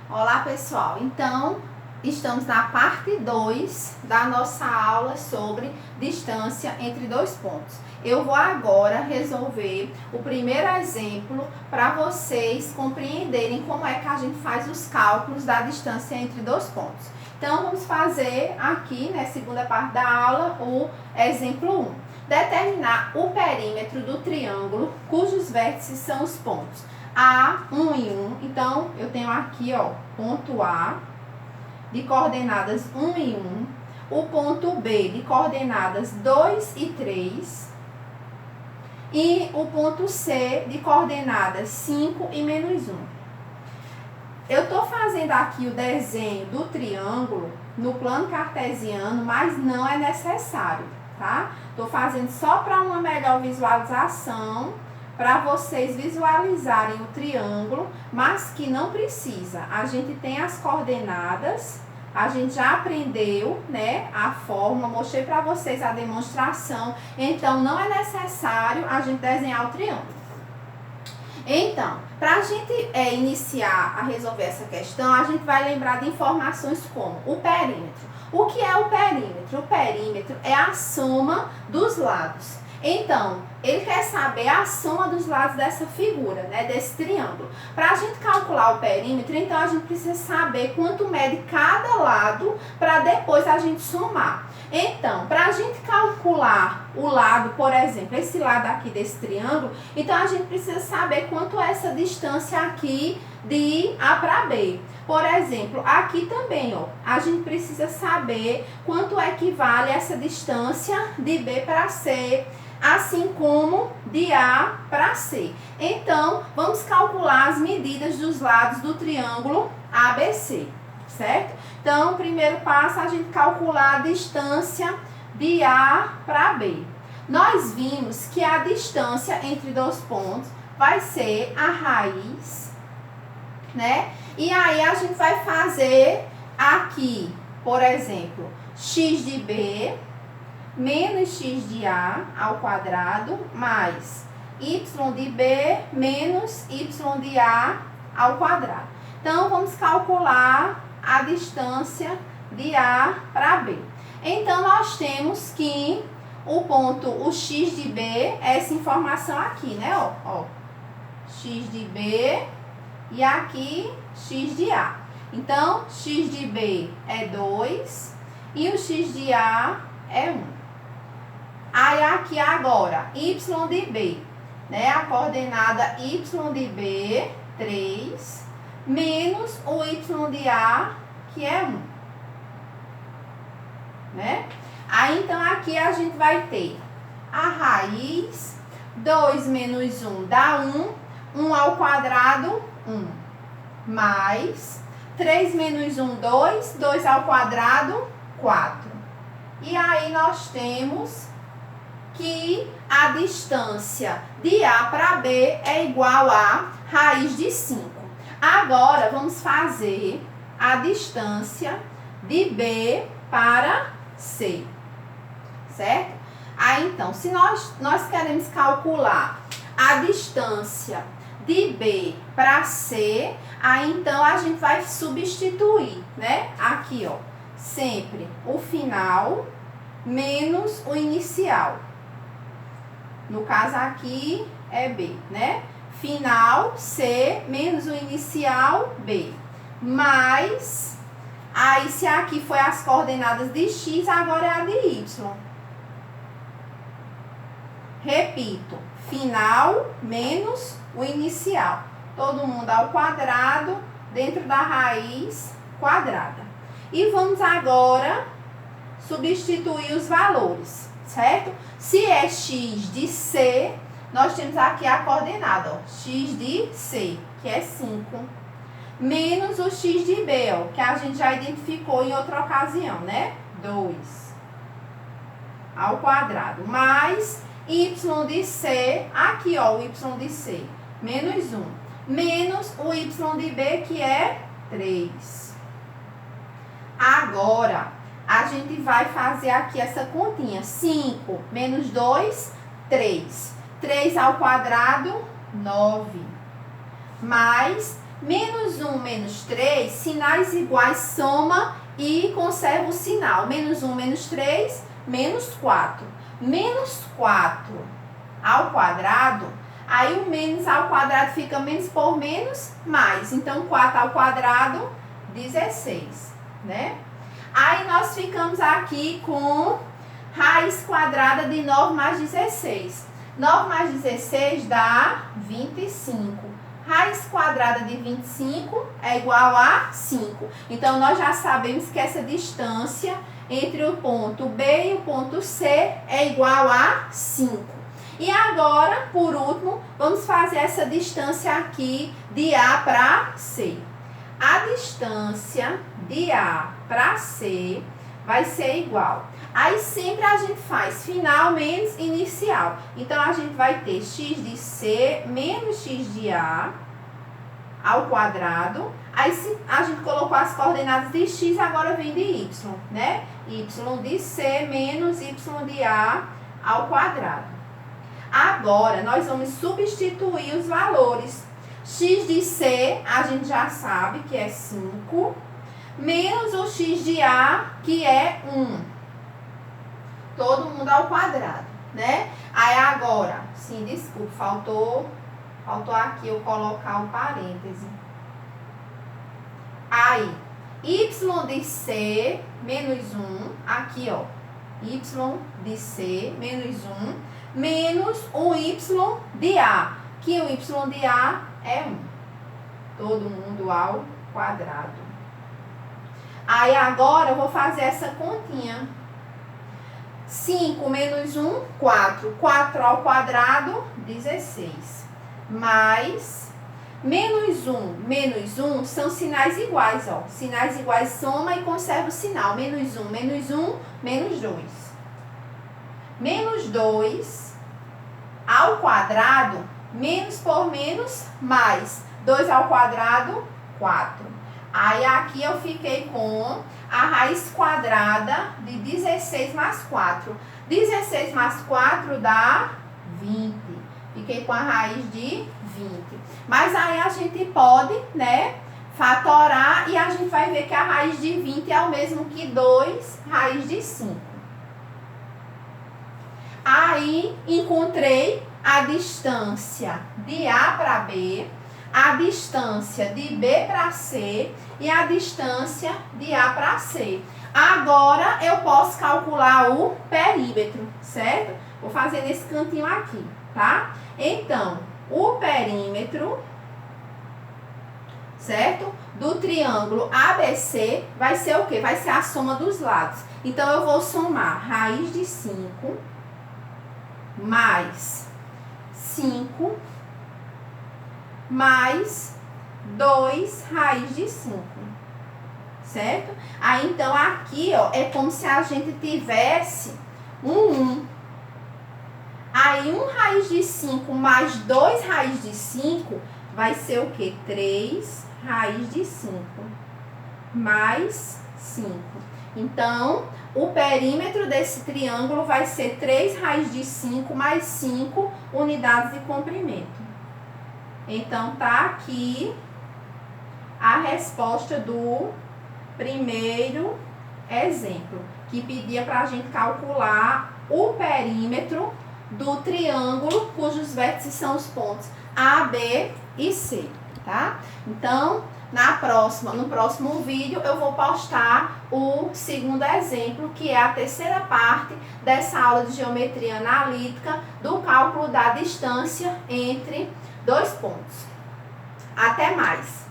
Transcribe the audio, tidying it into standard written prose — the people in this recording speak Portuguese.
Olá, pessoal. Então, estamos na parte 2 da nossa aula sobre distância entre dois pontos. Eu vou agora resolver o primeiro exemplo para vocês compreenderem como é que a gente faz os cálculos da distância entre dois pontos. Então, vamos fazer aqui, na segunda parte da aula, o exemplo 1. Determinar o perímetro do triângulo cujos vértices são os pontos A, 1 e 1. Então, eu tenho aqui, ó, ponto A de coordenadas 1 e 1, o ponto B de coordenadas 2 e 3 e o ponto C de coordenadas 5 e menos 1. Eu estou fazendo aqui o desenho do triângulo no plano cartesiano, mas não é necessário, tá? Estou fazendo só para uma melhor visualização, para vocês visualizarem o triângulo, mas que não precisa. A gente tem as coordenadas, a gente já aprendeu, né, a fórmula, mostrei para vocês a demonstração, então não é necessário a gente desenhar o triângulo. Então, para a gente iniciar a resolver essa questão, a gente vai lembrar de informações como o perímetro. O que é o perímetro? O perímetro é a soma dos lados. Então, ele quer saber a soma dos lados dessa figura, né, desse triângulo. Para a gente calcular o perímetro, então a gente precisa saber quanto mede cada lado para depois a gente somar. Então, para a gente calcular o lado, por exemplo, esse lado aqui desse triângulo, então a gente precisa saber quanto é essa distância aqui de A para B. Por exemplo, aqui também, ó, a gente precisa saber quanto equivale essa distância de B para C, assim como de A para C. Então, vamos calcular as medidas dos lados do triângulo ABC, certo? Então, o primeiro passo é a gente calcular a distância de A para B. Nós vimos que a distância entre dois pontos vai ser a raiz, né? E aí, a gente vai fazer aqui, por exemplo, x de B menos x de A ao quadrado, mais y de B menos y de A ao quadrado. Então, vamos calcular a distância de A para B. Então, nós temos que o x de B é essa informação aqui, né? Ó, x de B e aqui x de A. Então, x de B é 2 e o x de A é 1. Aí, aqui agora, y de B, né? A coordenada y de B, 3, menos o y de A, que é 1. Né? Aí, então, aqui a gente vai ter a raiz, 2 menos 1 dá 1, 1 ao quadrado, 1, mais 3 menos 1, 2, 2 ao quadrado, 4. E aí, nós temos que a distância de A para B é igual a raiz de 5. Agora, vamos fazer a distância de B para C, certo? Aí, então, se nós queremos calcular a distância de B para C, aí, então, a gente vai substituir, né? Aqui, ó, sempre o final menos o inicial. No caso aqui é B, né? Final C menos o inicial B. Mais, aí se aqui foi as coordenadas de X, agora é a de Y. Repito, final menos o inicial. Todo mundo ao quadrado, dentro da raiz quadrada. E vamos agora substituir os valores, certo? Se é x de C, nós temos aqui a coordenada, ó, x de C, que é 5, menos o x de B, ó, que a gente já identificou em outra ocasião, né? 2 ao quadrado, mais y de C, aqui, ó, o y de C, menos 1, menos o y de B, que é 3. Agora, a gente vai fazer aqui essa continha. 5 menos 2, 3. 3 ao quadrado, 9. Mais Menos 1, menos 3, sinais iguais, soma e conserva o sinal. Menos 1, menos 3, menos 4. Menos 4 ao quadrado, aí o menos ao quadrado fica menos por menos, mais. Então, 4 ao quadrado, 16, né? Aí, nós ficamos aqui com raiz quadrada de 9 mais 16. 9 mais 16 dá 25. Raiz quadrada de 25 é igual a 5. Então, nós já sabemos que essa distância entre o ponto B e o ponto C é igual a 5. E agora, por último, vamos fazer essa distância aqui de A para C. A distância de A para C vai ser igual. Aí sempre a gente faz final menos inicial. Então, a gente vai ter x de C menos x de A ao quadrado. Aí, se a gente colocou as coordenadas de x, agora vem de y, né? Y de C menos y de A ao quadrado. Agora, nós vamos substituir os valores. X de C, a gente já sabe que é 5, menos o x de A, que é 1. Todo mundo ao quadrado, né? Aí agora, sim, desculpa, faltou aqui eu colocar um parêntese. Aí, y de C menos 1, aqui ó, y de C menos 1, menos o y de A, que o y de A é 1. Todo mundo ao quadrado. Aí agora eu vou fazer essa continha. 5 menos 1, 4. 4 ao quadrado, 16. Mais menos 1 são sinais iguais, ó. Sinais iguais soma e conserva o sinal. Menos 1, menos 1, menos 2. Menos 2 ao quadrado, menos por menos, mais. 2 ao quadrado, 4. Aí aqui eu fiquei com a raiz quadrada de 16 mais 4. 16 mais 4 dá 20. Fiquei com a raiz de 20. Mas aí a gente pode, né, fatorar e a gente vai ver que a raiz de 20 é o mesmo que 2 raiz de 5. Aí encontrei a distância de A para B, a distância de B para C e a distância de A para C. Agora eu posso calcular o perímetro, certo? Vou fazer nesse cantinho aqui, tá? Então, o perímetro, certo? Do triângulo ABC vai ser o quê? Vai ser a soma dos lados. Então, eu vou somar raiz de 5 mais 5 mais 2 raiz de 5, certo? Aí, então, aqui, ó, é como se a gente tivesse um 1. Aí, 1 raiz de 5 mais 2 raiz de 5 vai ser o quê? 3 raiz de 5 mais 5. Então, o perímetro desse triângulo vai ser 3 raiz de 5 mais 5 unidades de comprimento. Então, tá aqui a resposta do primeiro exemplo, que pedia para a gente calcular o perímetro do triângulo cujos vértices são os pontos A, B e C, tá? Então, no próximo vídeo eu vou postar o segundo exemplo, que é a terceira parte dessa aula de geometria analítica do cálculo da distância entre dois pontos. Até mais!